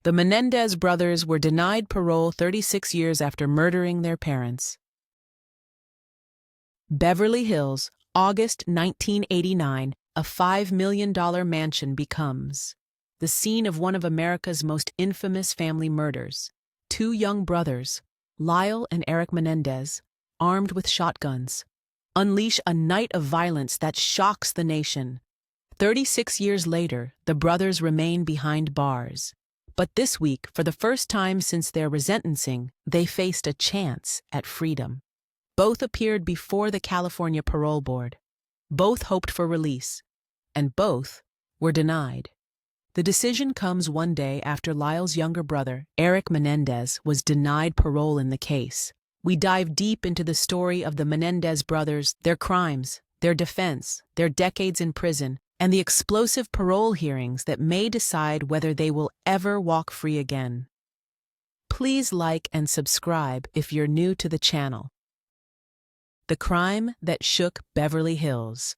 The Menendez brothers were denied parole 36 years after murdering their parents. Beverly Hills, August 1989, a $5 million mansion becomes the scene of one of America's most infamous family murders. Two young brothers, Lyle and Erik Menendez, armed with shotguns, unleash a night of violence that shocks the nation. 36 years later, the brothers remain behind bars. But this week, for the first time since their resentencing, they faced a chance at freedom. Both appeared before the California Parole Board. Both hoped for release, and both were denied. The decision comes one day after Lyle's younger brother, Erik Menendez, was denied parole in the case. We dive deep into the story of the Menendez brothers, their crimes, their defense, their decades in prison, and the explosive parole hearings that may decide whether they will ever walk free again. Please like and subscribe if you're new to the channel. The crime that shook Beverly Hills.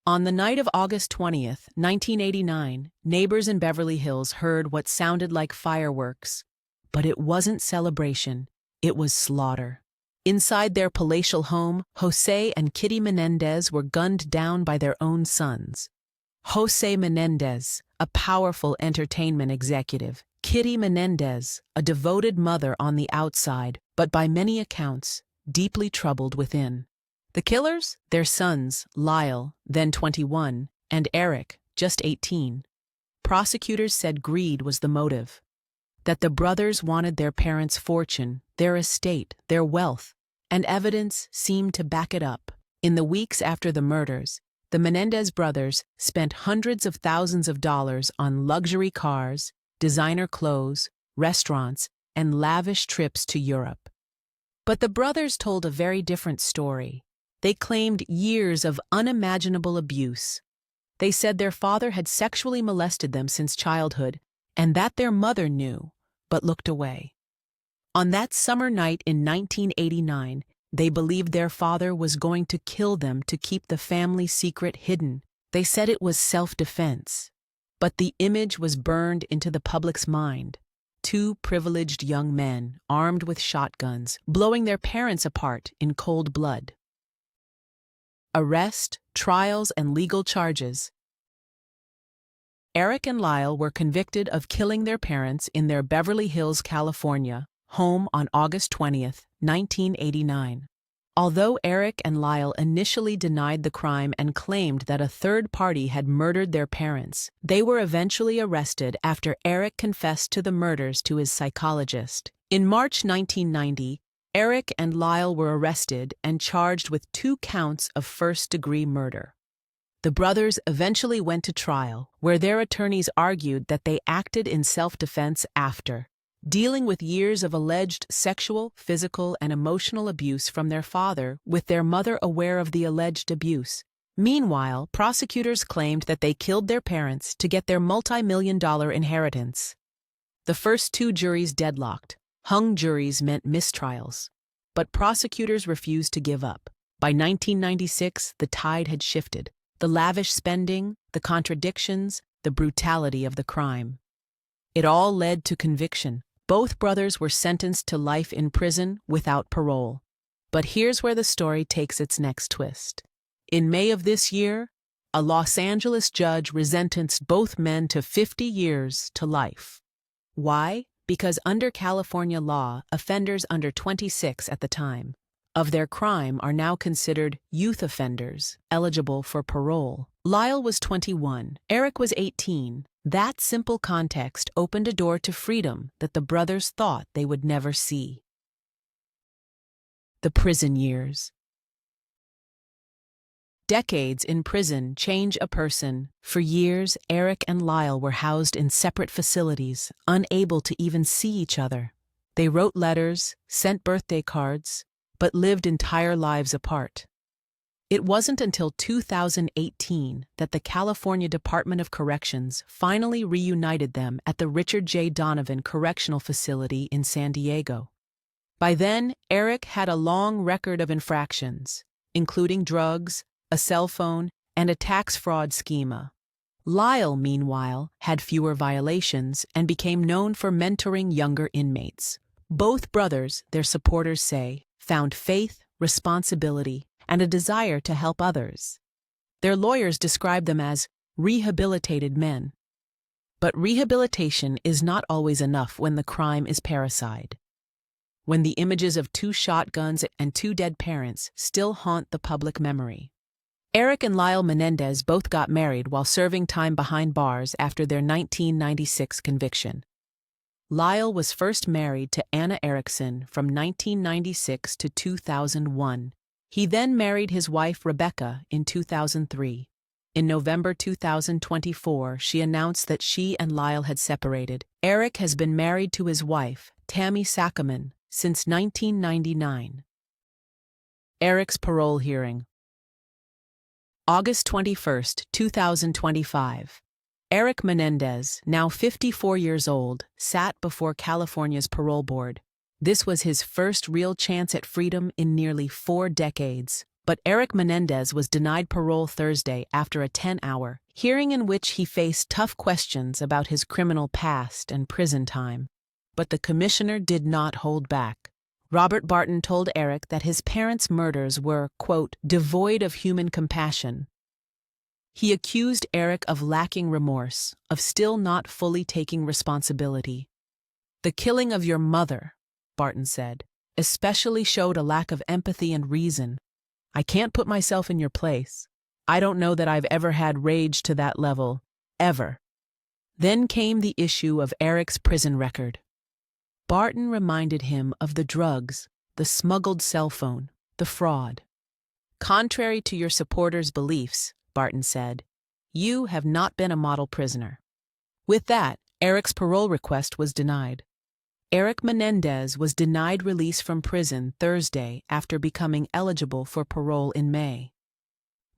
On the night of August 20th, 1989, neighbors in Beverly Hills heard what sounded like fireworks. But it wasn't celebration, it was slaughter. Inside their palatial home, Jose and Kitty Menendez were gunned down by their own sons. Jose Menendez, a powerful entertainment executive. Kitty Menendez, a devoted mother on the outside, but by many accounts, deeply troubled within. The killers? Their sons, Lyle, then 21, and Erik, just 18. Prosecutors said greed was the motive. That the brothers wanted their parents' fortune, their estate, their wealth, and evidence seemed to back it up. In the weeks after the murders, the Menendez brothers spent hundreds of thousands of dollars on luxury cars, designer clothes, restaurants, and lavish trips to Europe. But the brothers told a very different story. They claimed years of unimaginable abuse. They said their father had sexually molested them since childhood, and that their mother knew, but looked away. On that summer night in 1989, they believed their father was going to kill them to keep the family secret hidden. They said it was self-defense. But the image was burned into the public's mind. Two privileged young men, armed with shotguns, blowing their parents apart in cold blood. Arrest, trials, and legal charges. Erik and Lyle were convicted of killing their parents in their Beverly Hills, California, home on August 20th, 1989. Although Erik and Lyle initially denied the crime and claimed that a third party had murdered their parents, they were eventually arrested after Erik confessed to the murders to his psychologist. In March 1990, Erik and Lyle were arrested and charged with 2 counts of first-degree murder. The brothers eventually went to trial, where their attorneys argued that they acted in self-defense after dealing with years of alleged sexual, physical, and emotional abuse from their father, with their mother aware of the alleged abuse. Meanwhile, prosecutors claimed that they killed their parents to get their multi-million-dollar inheritance. The first 2 juries deadlocked. Hung juries meant mistrials. But prosecutors refused to give up. By 1996, the tide had shifted. The lavish spending, the contradictions, the brutality of the crime. It all led to conviction. Both brothers were sentenced to life in prison without parole. But here's where the story takes its next twist. In May of this year, a Los Angeles judge resentenced both men to 50 years to life. Why? Because under California law, offenders under 26 at the time of their crime are now considered youth offenders, eligible for parole. Lyle was 21, Erik was 18. That simple context opened a door to freedom that the brothers thought they would never see. The prison years. Decades in prison change a person. For years, Erik and Lyle were housed in separate facilities, unable to even see each other. They wrote letters, sent birthday cards, but lived entire lives apart. It wasn't until 2018 that the California Department of Corrections finally reunited them at the Richard J. Donovan Correctional Facility in San Diego. By then, Erik had a long record of infractions, including drugs, a cell phone, and a tax fraud schema. Lyle, meanwhile, had fewer violations and became known for mentoring younger inmates. Both brothers, their supporters say, found faith, responsibility, and a desire to help others. Their lawyers describe them as rehabilitated men. But rehabilitation is not always enough when the crime is parricide. When the images of 2 shotguns and 2 dead parents still haunt the public memory. Erik and Lyle Menendez both got married while serving time behind bars after their 1996 conviction. Lyle was first married to Anna Erickson from 1996 to 2001. He then married his wife Rebecca in 2003. In November 2024, she announced that she and Lyle had separated. Erik has been married to his wife, Tammy Sackerman, since 1999. Erik's parole hearing. August 21, 2025. Erik Menendez, now 54 years old, sat before California's parole board. This was his first real chance at freedom in nearly 4 decades. But Erik Menendez was denied parole Thursday after a 10-hour hearing in which he faced tough questions about his criminal past and prison time. But the commissioner did not hold back. Robert Barton told Erik that his parents' murders were, quote, devoid of human compassion. He accused Erik of lacking remorse, of still not fully taking responsibility. The killing of your mother, Barton said, especially showed a lack of empathy and reason. I can't put myself in your place. I don't know that I've ever had rage to that level, ever. Then came the issue of Erik's prison record. Barton reminded him of the drugs, the smuggled cell phone, the fraud. Contrary to your supporters' beliefs, Barton said, you have not been a model prisoner. With that, Erik's parole request was denied. Erik Menendez was denied release from prison Thursday after becoming eligible for parole in May.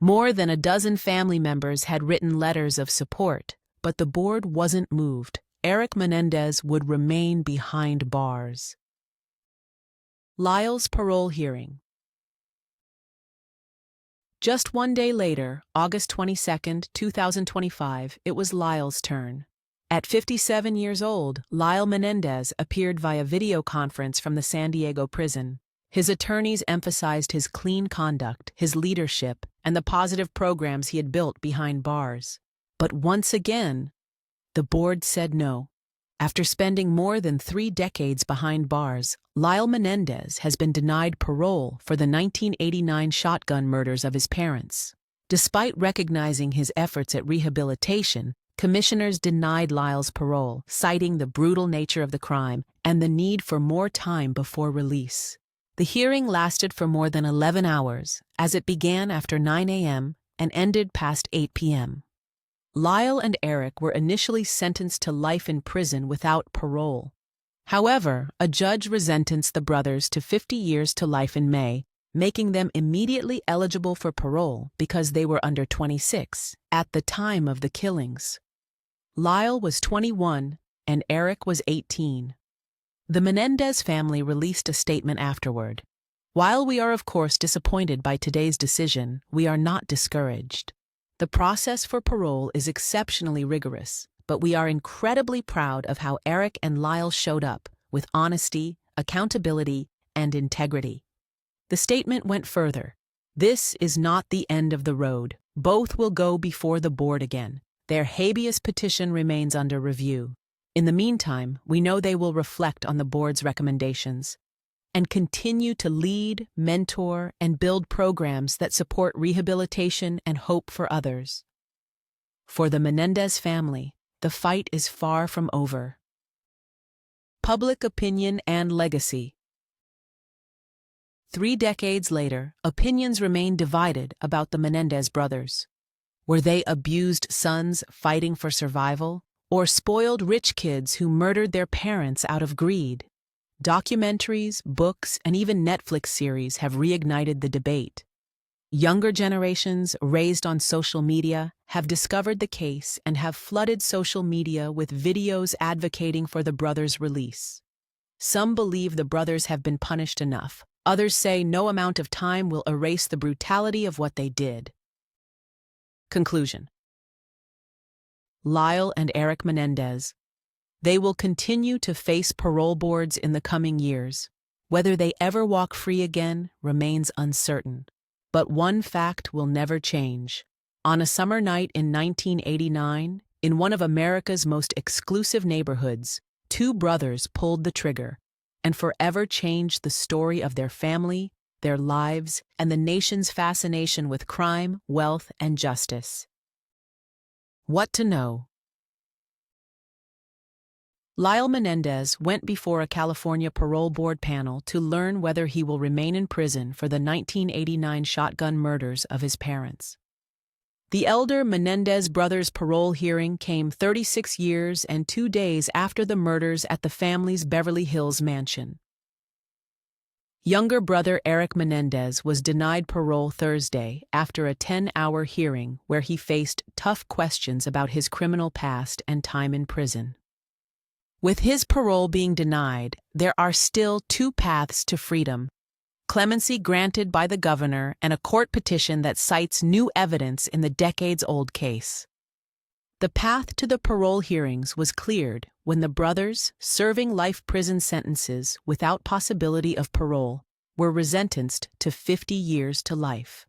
More than a dozen family members had written letters of support, but the board wasn't moved. Erik Menendez would remain behind bars. Lyle's parole hearing. Just 1 day later, August 22, 2025, it was Lyle's turn. At 57 years old, Lyle Menendez appeared via video conference from the San Diego prison. His attorneys emphasized his clean conduct, his leadership, and the positive programs he had built behind bars. But once again, the board said no. After spending more than 3 decades behind bars, Lyle Menendez has been denied parole for the 1989 shotgun murders of his parents. Despite recognizing his efforts at rehabilitation, commissioners denied Lyle's parole, citing the brutal nature of the crime and the need for more time before release. The hearing lasted for more than 11 hours, as it began after 9 a.m. and ended past 8 p.m. Lyle and Erik were initially sentenced to life in prison without parole. However, a judge resentenced the brothers to 50 years to life in May, making them immediately eligible for parole because they were under 26 at the time of the killings. Lyle was 21 and Erik was 18. The Menendez family released a statement afterward. While we are of course disappointed by today's decision, we are not discouraged. The process for parole is exceptionally rigorous, but we are incredibly proud of how Erik and Lyle showed up with honesty, accountability, and integrity. The statement went further. This is not the end of the road. Both will go before the board again. Their habeas petition remains under review. In the meantime, we know they will reflect on the board's recommendations and continue to lead, mentor, and build programs that support rehabilitation and hope for others. For the Menendez family, the fight is far from over. Public opinion and legacy. 3 decades later, opinions remain divided about the Menendez brothers. Were they abused sons fighting for survival, or spoiled rich kids who murdered their parents out of greed? Documentaries, books, and even Netflix series have reignited the debate. Younger generations, raised on social media, have discovered the case and have flooded social media with videos advocating for the brothers' release. Some believe the brothers have been punished enough. Others say no amount of time will erase the brutality of what they did. Conclusion. Lyle and Erik Menendez. They will continue to face parole boards in the coming years. Whether they ever walk free again remains uncertain. But one fact will never change. On a summer night in 1989, in one of America's most exclusive neighborhoods, two brothers pulled the trigger and forever changed the story of their family, their lives, and the nation's fascination with crime, wealth, and justice. What to know? Lyle Menendez went before a California parole board panel to learn whether he will remain in prison for the 1989 shotgun murders of his parents. The elder Menendez brothers' parole hearing came 36 years and 2 days after the murders at the family's Beverly Hills mansion. Younger brother Erik Menendez was denied parole Thursday after a 10-hour hearing where he faced tough questions about his criminal past and time in prison. With his parole being denied, there are still two paths to freedom: clemency granted by the governor and a court petition that cites new evidence in the decades-old case. The path to the parole hearings was cleared when the brothers, serving life prison sentences without possibility of parole, were resentenced to 50 years to life.